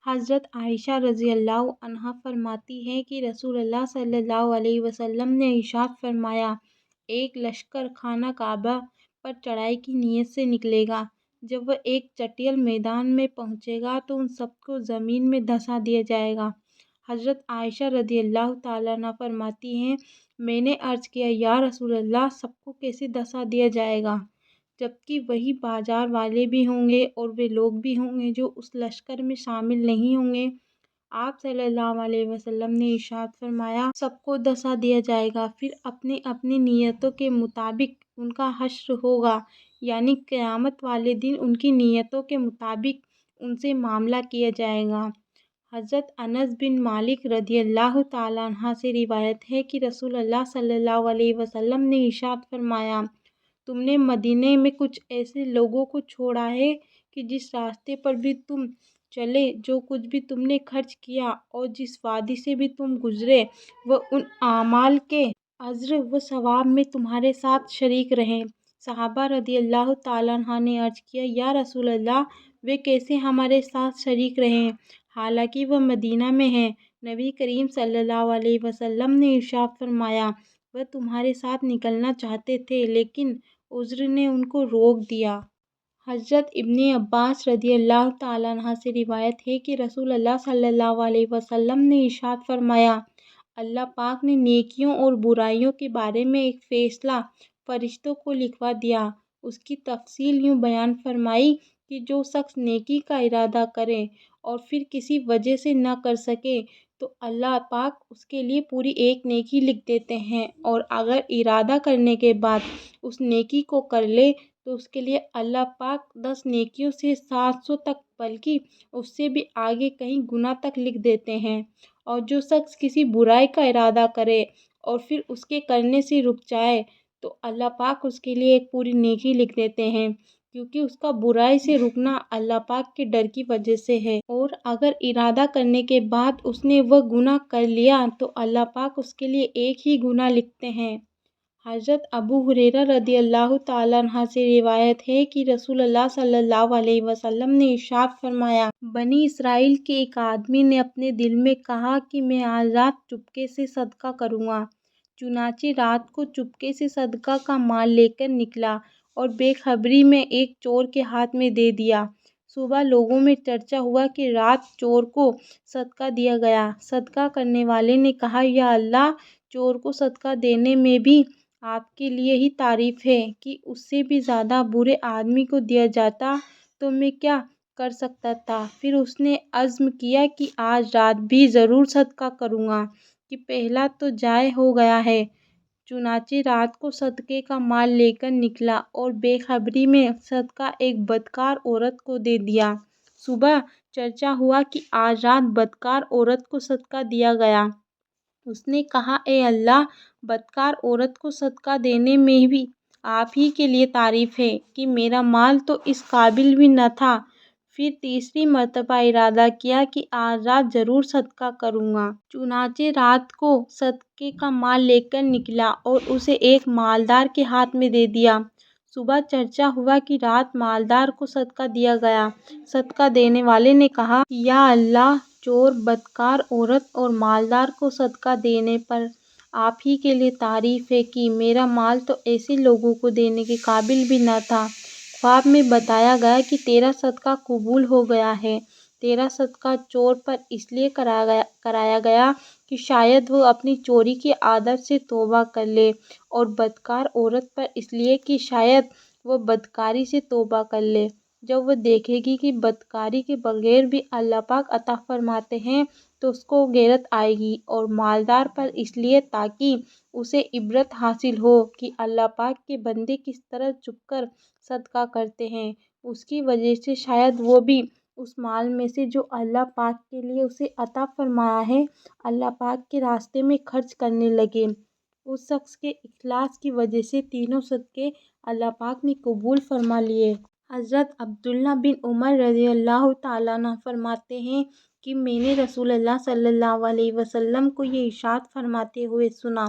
حضرت عائشہ رضی اللہ عنہا فرماتی ہیں کہ رسول اللہ صلی اللہ علیہ وسلم نے ارشاد فرمایا، ایک لشکر خانہ کعبہ پر چڑھائی کی نیت سے نکلے گا۔ جب وہ ایک چٹیل میدان میں پہنچے گا تو ان سب کو زمین میں دھسا دیا جائے گا۔ حضرت عائشہ رضی اللہ تعالیٰ عنہا فرماتی ہیں، میں نے عرض کیا، یا رسول اللہ، سب کو کیسے دھسا دیا جائے گا؟ جبکہ وہی بازار والے بھی ہوں گے اور وہ لوگ بھی ہوں گے جو اس لشکر میں شامل نہیں ہوں گے۔ آپ صلی اللہ علیہ وسلم نے ارشاد فرمایا، سب کو دھسا دیا جائے گا، پھر اپنی اپنی نیتوں کے مطابق ان کا حشر ہوگا، یعنی قیامت والے دن ان کی نیتوں کے مطابق ان سے معاملہ کیا جائے گا۔ حضرت انس بن مالک رضی اللہ تعالیٰ عنہ سے روایت ہے کہ رسول اللہ صلی اللہ علیہ وسلم نے ارشاد فرمایا، تم نے مدینے میں کچھ ایسے لوگوں کو چھوڑا ہے کہ جس راستے پر بھی تم چلے، جو کچھ بھی تم نے خرچ کیا اور جس وادی سے بھی تم گزرے، وہ ان اعمال کے اجر و ثواب میں تمہارے ساتھ شریک رہیں۔ صحابہ رضی اللہ تعالیٰ عنہ نے عرض کیا، یا رسول اللہ، وہ کیسے ہمارے ساتھ شریک رہیں، حالانکہ وہ مدینہ میں ہیں؟ نبی کریم صلی اللہ علیہ وسلم نے ارشاد فرمایا، وہ تمہارے ساتھ نکلنا چاہتے تھے لیکن عذر نے ان کو روک دیا۔ حضرت ابن عباس رضی اللہ تعالیٰ عنہ سے روایت ہے کہ رسول اللہ صلی اللہ علیہ وسلم نے ارشاد فرمایا، اللہ پاک نے نیکیوں اور برائیوں کے بارے میں ایک فیصلہ فرشتوں کو لکھوا دیا۔ اس کی تفصیل یوں بیان فرمائی کہ جو شخص نیکی کا ارادہ کرے اور پھر کسی وجہ سے نہ کر سکے تو اللہ پاک اس کے لیے پوری ایک نیکی لکھ دیتے ہیں، اور اگر ارادہ کرنے کے بعد اس نیکی کو کر لے تو اس کے لیے اللہ پاک 10 نیکیوں سے 700 تک، بلکہ اس سے بھی آگے کئی گنا تک لکھ دیتے ہیں۔ اور جو شخص کسی برائی کا ارادہ کرے اور پھر اس کے کرنے سے رک جائے تو اللہ پاک اس کے لیے ایک پوری نیکی لکھ دیتے ہیں، کیونکہ اس کا برائی سے رکنا اللہ پاک کے ڈر کی وجہ سے ہے۔ اور اگر ارادہ کرنے کے بعد اس نے وہ گناہ کر لیا تو اللہ پاک اس کے لیے ایک ہی گناہ لکھتے ہیں۔ حضرت ابو ہریرہ رضی اللہ تعالیٰ عنہ سے روایت ہے کہ رسول اللہ صلی اللہ علیہ وسلم نے ارشاد فرمایا، بنی اسرائیل کے ایک آدمی نے اپنے دل میں کہا کہ میں آج رات چپکے سے صدقہ کروں گا۔ چنانچہ رات کو چپکے سے صدقہ کا مال لے کر نکلا اور بے خبری میں ایک چور کے ہاتھ میں دے دیا۔ صبح لوگوں میں چرچا ہوا کہ رات چور کو صدقہ دیا گیا۔ صدقہ کرنے والے نے کہا، یا اللہ، چور کو صدقہ دینے میں بھی آپ کے لیے ہی تعریف ہے کہ اس سے بھی زیادہ برے آدمی کو دیا جاتا تو میں کیا کر سکتا تھا؟ پھر اس نے عزم کیا کہ آج رات بھی ضرور صدقہ کروں گا کہ پہلا تو ضائع ہو گیا ہے۔ چنانچہ رات کو صدقے کا مال لے کر نکلا اور بے خبری میں صدقہ ایک بدکار عورت کو دے دیا۔ صبح چرچا ہوا کہ آج رات بدکار عورت کو صدقہ دیا گیا۔ اس نے کہا، اے اللہ، بدکار عورت کو صدقہ دینے میں بھی آپ ہی کے لیے تعریف ہے کہ میرا مال تو اس قابل بھی نہ تھا۔ پھر تیسری مرتبہ ارادہ کیا کہ آج رات ضرور صدقہ کروں گا۔ چنانچہ رات کو صدقے کا مال لے کر نکلا اور اسے ایک مالدار کے ہاتھ میں دے دیا۔ صبح چرچا ہوا کہ رات مالدار کو صدقہ دیا گیا۔ صدقہ دینے والے نے کہا، یا اللہ، چور، بدکار عورت اور مالدار کو صدقہ دینے پر آپ ہی کے لیے تعریف ہے کہ میرا مال تو ایسے لوگوں کو دینے کے قابل بھی نہ تھا۔ خواب میں بتایا گیا کہ تیرا صدقہ قبول ہو گیا ہے۔ تیرا صدقہ چور پر اس لیے کرایا گیا کہ شاید وہ اپنی چوری کی عادت سے توبہ کر لے، اور بدکار عورت پر اس لیے کہ شاید وہ بدکاری سے توبہ کر لے۔ جب وہ دیکھے گی کہ بدکاری کے بغیر بھی اللہ پاک عطا فرماتے ہیں تو اس کو غیرت آئے گی، اور مالدار پر اس لیے تاکہ اسے عبرت حاصل ہو کہ اللہ پاک کے بندے کس طرح چھپ کر صدقہ کرتے ہیں، اس کی وجہ سے شاید وہ بھی اس مال میں سے جو اللہ پاک کے لیے اسے عطا فرمایا ہے، اللہ پاک کے راستے میں خرچ کرنے لگے۔ اس شخص کے اخلاص کی وجہ سے تینوں صدقے اللہ پاک نے قبول فرما لیے۔ حضرت عبداللہ بن عمر رضی اللہ تعالیٰ عنہ فرماتے ہیں کہ میں نے رسول اللہ صلی اللہ علیہ وسلم کو یہ ارشاد فرماتے ہوئے سنا،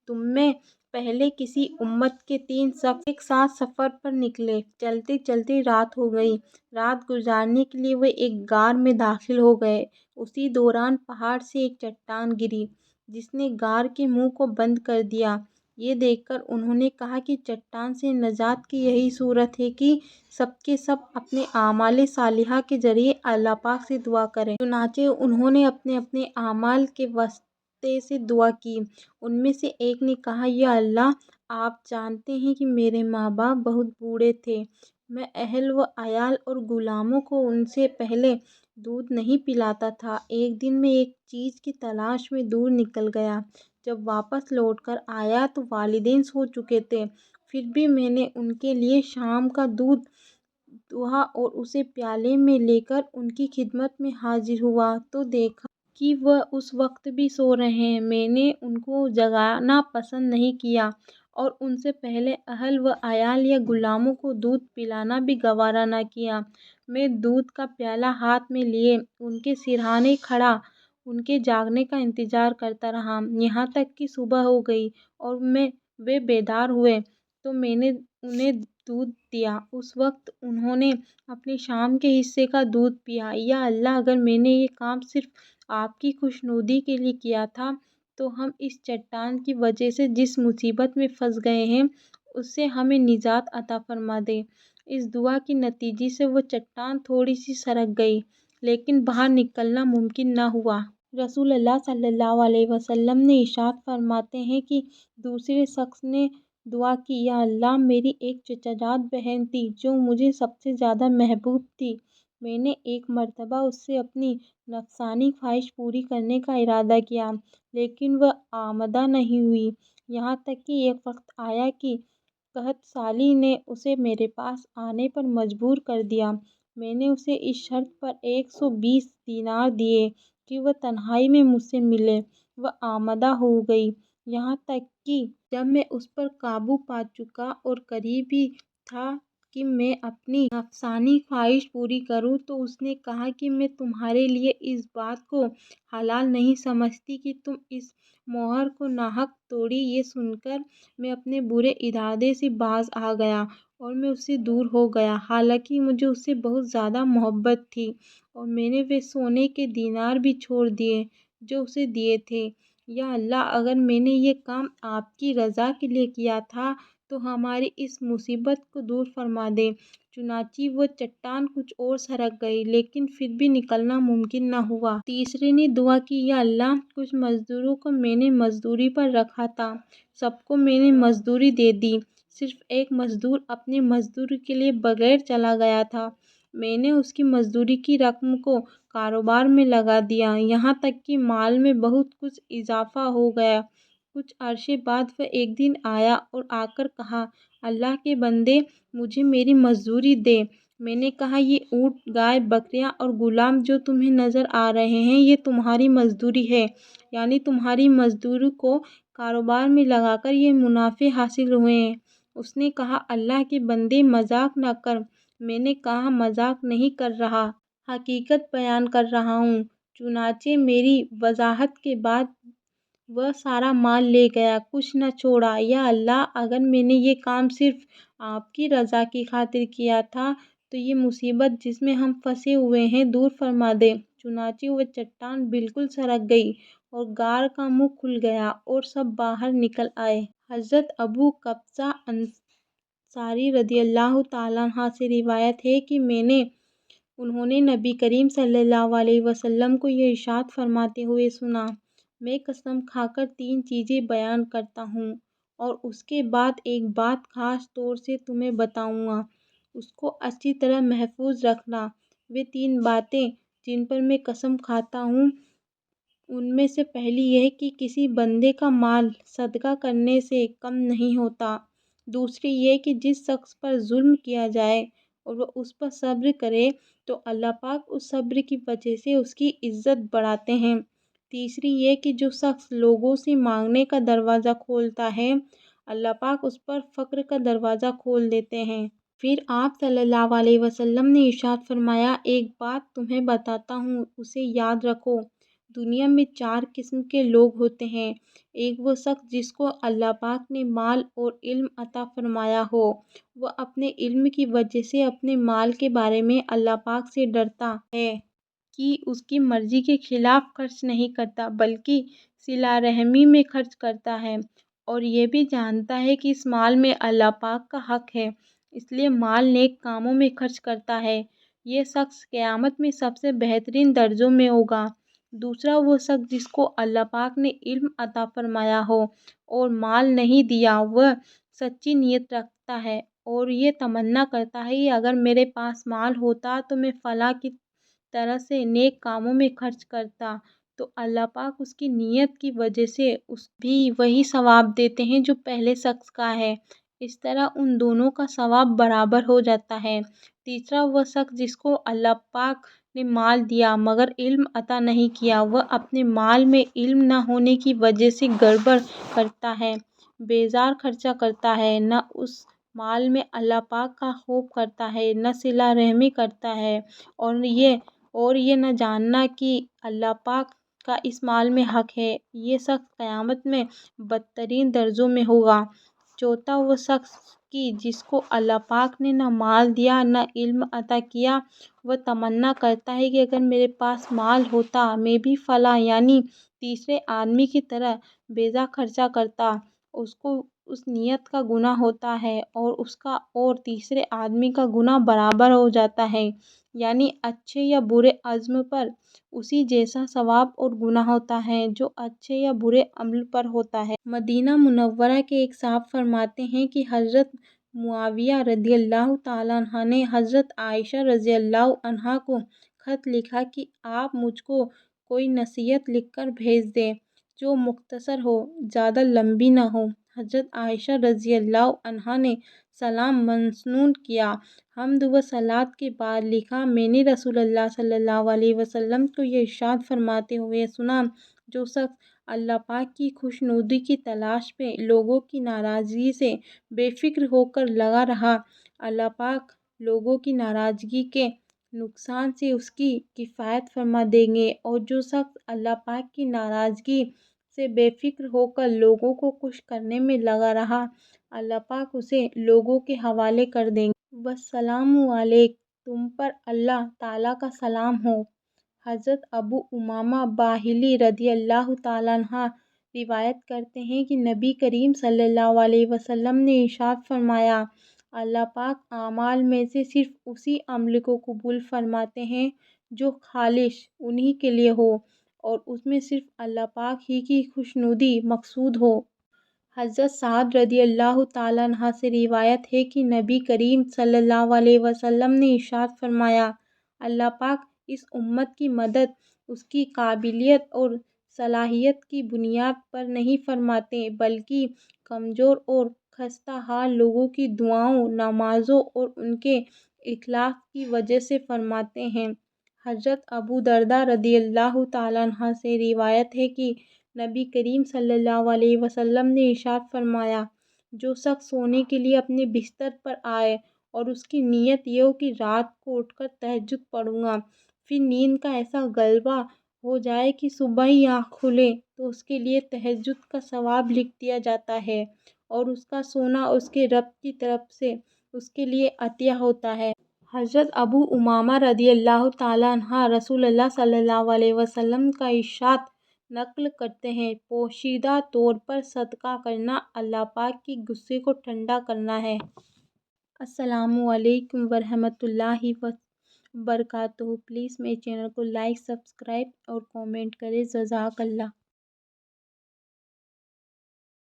تم میں پہلے کسی امت کے 3 شخص ایک ساتھ سفر پر نکلے۔ چلتے چلتے رات ہو گئی۔ رات گزارنے کے لیے وہ ایک غار میں داخل ہو گئے۔ اسی دوران پہاڑ سے ایک چٹان گری جس نے غار کے منہ کو بند کر دیا۔ یہ دیکھ کر انہوں نے کہا کہ چٹان سے نجات کی یہی صورت ہے کہ سب کے سب اپنے اعمال صالحہ کے ذریعے اللہ پاک سے دعا کریں۔ چنانچہ انہوں نے اپنے اپنے اعمال کے واسطے سے دعا کی۔ ان میں سے ایک نے کہا، یا اللہ، آپ جانتے ہیں کہ میرے ماں باپ بہت بوڑھے تھے۔ میں اہل و عیال اور غلاموں کو ان سے پہلے دودھ نہیں پلاتا تھا۔ ایک دن میں ایک چیز کی تلاش میں دور نکل گیا۔ جب واپس لوٹ کر آیا تو والدین سو چکے تھے۔ پھر بھی میں نے ان کے لیے شام کا دودھ دہا اور اسے پیالے میں لے کر ان کی خدمت میں حاضر ہوا تو دیکھا کہ وہ اس وقت بھی سو رہے ہیں۔ میں نے ان کو جگانا پسند نہیں کیا اور ان سے پہلے اہل و عیال یا غلاموں کو دودھ پلانا بھی گوارا نہ کیا۔ میں دودھ کا پیالہ ہاتھ میں لیے ان کے سرہانے کھڑا ان کے جاگنے کا انتظار کرتا رہا، یہاں تک کہ صبح ہو گئی اور وہ بیدار ہوئے تو میں نے انہیں دودھ دیا۔ اس وقت انہوں نے اپنے شام کے حصے کا دودھ پیا۔ یا اللہ، اگر میں نے یہ کام صرف آپ کی خوشنودی کے لیے کیا تھا تو ہم اس چٹان کی وجہ سے جس مصیبت میں پھنس گئے ہیں اس سے ہمیں نجات عطا فرما دے۔ اس دعا کے نتیجے سے وہ چٹان تھوڑی سی سرک گئی لیکن باہر نکلنا ممکن نہ ہوا۔ رسول اللہ صلی اللہ علیہ وسلم نے ارشاد فرماتے ہیں کہ دوسرے شخص نے دعا کی، یا اللہ، میری ایک چچا زاد بہن تھی جو مجھے سب سے زیادہ محبوب تھی۔ میں نے ایک مرتبہ اس سے اپنی نفسانی خواہش پوری کرنے کا ارادہ کیا لیکن وہ آمادہ نہیں ہوئی، یہاں تک کہ ایک وقت آیا کہ قحط سالی نے اسے میرے پاس آنے پر مجبور کر دیا۔ میں نے اسے اس شرط پر 120 دینار دیے کہ وہ تنہائی میں مجھ سے ملے۔ وہ آمادہ ہو گئی، یہاں تک کہ جب میں اس پر قابو پا چکا اور قریب ہی تھا کہ میں اپنی نفسانی خواہش پوری کروں تو اس نے کہا کہ میں تمہارے لیے اس بات کو حلال نہیں سمجھتی کہ تم اس مہر کو ناحق توڑی۔ یہ سن کر میں اپنے برے ارادے سے باز آ گیا اور میں اس سے دور ہو گیا، حالانکہ مجھے اس سے بہت زیادہ محبت تھی، اور میں نے وہ سونے کے دینار بھی چھوڑ دیے جو اسے دیے تھے۔ یا اللہ، اگر میں نے یہ کام آپ کی رضا کے لیے کیا تھا تو ہماری اس مصیبت کو دور فرما دے۔ چنانچہ وہ چٹان کچھ اور سرک گئی لیکن پھر بھی نکلنا ممکن نہ ہوا۔ تیسرے نے دعا کی، یا اللہ، کچھ مزدوروں کو میں نے مزدوری پر رکھا تھا، سب کو میں نے مزدوری دے دی، صرف ایک مزدور اپنے مزدوری کے لیے بغیر چلا گیا تھا۔ میں نے اس کی مزدوری کی رقم کو کاروبار میں لگا دیا، یہاں تک کہ مال میں بہت کچھ اضافہ ہو گیا۔ کچھ عرصے بعد وہ ایک دن آیا اور آ کر کہا، اللہ کے بندے، مجھے میری مزدوری دے۔ میں نے کہا، یہ اونٹ، گائے، بکریاں اور غلام جو تمہیں نظر آ رہے ہیں یہ تمہاری مزدوری ہے، یعنی تمہاری مزدوری کو کاروبار میں لگا کر یہ منافع حاصل ہوئے ہیں۔ اس نے کہا، اللہ کے بندے، مذاق نہ کر۔ میں نے کہا، مذاق نہیں کر رہا، حقیقت بیان کر رہا ہوں۔ چنانچہ میری وضاحت کے بعد وہ سارا مال لے گیا، کچھ نہ چھوڑا۔ یا اللہ، اگر میں نے یہ کام صرف آپ کی رضا کی خاطر کیا تھا تو یہ مصیبت جس میں ہم پھنسے ہوئے ہیں دور فرما دے۔ چنانچہ وہ چٹان بالکل سرک گئی اور غار کا منہ کھل گیا اور سب باہر نکل آئے۔ حضرت ابو قبیصہ انصاری رضی اللہ تعالیٰ عنہ سے روایت ہے کہ انہوں نے نبی کریم صلی اللہ علیہ وسلم کو یہ ارشاد فرماتے ہوئے سنا، میں قسم کھا کر 3 چیزیں بیان کرتا ہوں اور اس کے بعد ایک بات خاص طور سے تمہیں بتاؤں گا، اس کو اچھی طرح محفوظ رکھنا۔ وہ 3 باتیں جن پر میں قسم کھاتا ہوں ان میں سے پہلی یہ کہ کسی بندے کا مال صدقہ کرنے سے کم نہیں ہوتا، دوسری یہ کہ جس شخص پر ظلم کیا جائے اور وہ اس پر صبر کرے تو اللہ پاک اس صبر کی وجہ سے اس کی عزت بڑھاتے ہیں، تیسری یہ کہ جو شخص لوگوں سے مانگنے کا دروازہ کھولتا ہے اللہ پاک اس پر فقر کا دروازہ کھول دیتے ہیں۔ پھر آپ صلی اللہ علیہ وسلم نے ارشاد فرمایا، ایک بات تمہیں بتاتا ہوں، اسے یاد رکھو، دنیا میں 4 قسم کے لوگ ہوتے ہیں۔ ایک وہ شخص جس کو اللہ پاک نے مال اور علم عطا فرمایا ہو، وہ اپنے علم کی وجہ سے اپنے مال کے بارے میں اللہ پاک سے ڈرتا ہے کہ اس کی مرضی کے خلاف خرچ نہیں کرتا بلکہ صلہ رحمی میں خرچ کرتا ہے، اور یہ بھی جانتا ہے کہ اس مال میں اللہ پاک کا حق ہے، اس لیے مال نیک کاموں میں خرچ کرتا ہے۔ یہ شخص قیامت میں سب سے بہترین درجوں میں ہوگا۔ دوسرا وہ شخص جس کو اللہ پاک نے علم عطا فرمایا ہو اور مال نہیں دیا، وہ سچی نیت رکھتا ہے اور یہ تمنا کرتا ہے کہ اگر میرے پاس مال ہوتا تو میں فلاں کی طرح سے نیک کاموں میں خرچ کرتا، تو اللہ پاک اس کی نیت کی وجہ سے اس بھی وہی ثواب دیتے ہیں جو پہلے شخص کا ہے۔ اس طرح ان دونوں کا ثواب برابر ہو جاتا ہے۔ تیسرا وہ شخص جس کو اللہ پاک نے مال دیا مگر علم عطا نہیں کیا، وہ اپنے مال میں علم نہ ہونے کی وجہ سے گڑبڑ کرتا ہے، بیجا خرچہ کرتا ہے، نہ اس مال میں اللہ پاک کا خوف کرتا ہے، نہ صلہ رحمی کرتا ہے، اور یہ نہ جاننا کہ اللہ پاک کا اس مال میں حق ہے۔ یہ شخص قیامت میں بدترین درجوں میں ہوگا۔ چوتھا وہ شخص کہ جس کو اللہ پاک نے نہ مال دیا نہ علم عطا کیا، وہ تمنا کرتا ہے کہ اگر میرے پاس مال ہوتا میں بھی فلاں یعنی تیسرے آدمی کی طرح بیجا خرچہ کرتا، اس کو اس نیت کا گناہ ہوتا ہے اور اس کا اور تیسرے آدمی کا گناہ برابر ہو جاتا ہے، یعنی اچھے یا برے عزم پر اسی جیسا ثواب اور گناہ ہوتا ہے جو اچھے یا برے عمل پر ہوتا ہے۔ مدینہ منورہ کے ایک صاحب فرماتے ہیں کہ حضرت معاویہ رضی اللہ تعالیٰ عنہ نے حضرت عائشہ رضی اللہ عنہا کو خط لکھا کہ آپ مجھ کو کوئی نصیحت لکھ کر بھیج دیں جو مختصر ہو، زیادہ لمبی نہ ہو۔ حضرت عائشہ رضی اللہ عنہا نے سلام مسنون کیا، حمد و صلوات کے بعد لکھا، میں نے رسول اللہ صلی اللہ علیہ وسلم کو یہ ارشاد فرماتے ہوئے سنا، جو شخص اللہ پاک کی خوشنودی کی تلاش میں لوگوں کی ناراضگی سے بے فکر ہو کر لگا رہا، اللہ پاک لوگوں کی ناراضگی کے نقصان سے اس کی کفایت فرما دیں گے، اور جو شخص اللہ پاک کی ناراضگی سے بے فکر ہو کر لوگوں کو خوش کرنے میں لگا رہا، اللہ پاک اسے لوگوں کے حوالے کر دیں گے۔ والسلام علیک، تم پر اللہ تعالیٰ کا سلام ہو۔ حضرت ابو امامہ باہلی رضی اللہ تعالیٰ عنہ روایت کرتے ہیں کہ نبی کریم صلی اللہ علیہ وسلم نے ارشاد فرمایا، اللہ پاک اعمال میں سے صرف اسی عمل کو قبول فرماتے ہیں جو خالص انہی کے لیے ہو اور اس میں صرف اللہ پاک ہی کی خوشنودی مقصود ہو۔ حضرت سعد رضی اللہ تعالیٰ عنہ سے روایت ہے کہ نبی کریم صلی اللہ علیہ وسلم نے ارشاد فرمایا، اللہ پاک اس امت کی مدد اس کی قابلیت اور صلاحیت کی بنیاد پر نہیں فرماتے بلکہ کمزور اور خستہ حال لوگوں کی دعاؤں، نمازوں اور ان کے اخلاص کی وجہ سے فرماتے ہیں۔ حضرت ابو درداء رضی اللہ تعالیٰ عنہ سے روایت ہے کہ نبی کریم صلی اللہ علیہ وسلم نے ارشاد فرمایا، جو شخص سونے کے لیے اپنے بستر پر آئے اور اس کی نیت یہ ہو کہ رات کو اٹھ کر تہجد پڑھوں گا، پھر نیند کا ایسا غلبہ ہو جائے کہ صبح ہی آنکھ کھلے تو اس کے لیے تہجد کا ثواب لکھ دیا جاتا ہے اور اس کا سونا اس کے رب کی طرف سے اس کے لیے عطیہ ہوتا ہے۔ حضرت ابو امامہ رضی اللہ تعالیٰ عنہ رسول اللہ صلی اللہ علیہ وسلم کا ارشاد نقل کرتے ہیں، پوشیدہ طور پر صدقہ کرنا اللہ پاک کے غصے کو ٹھنڈا کرنا ہے۔ السلام علیکم ورحمۃ اللہ وبرکاتہ۔ پلیز میرے چینل کو لائک، سبسکرائب اور کامنٹ کریں۔ جزاک اللہ۔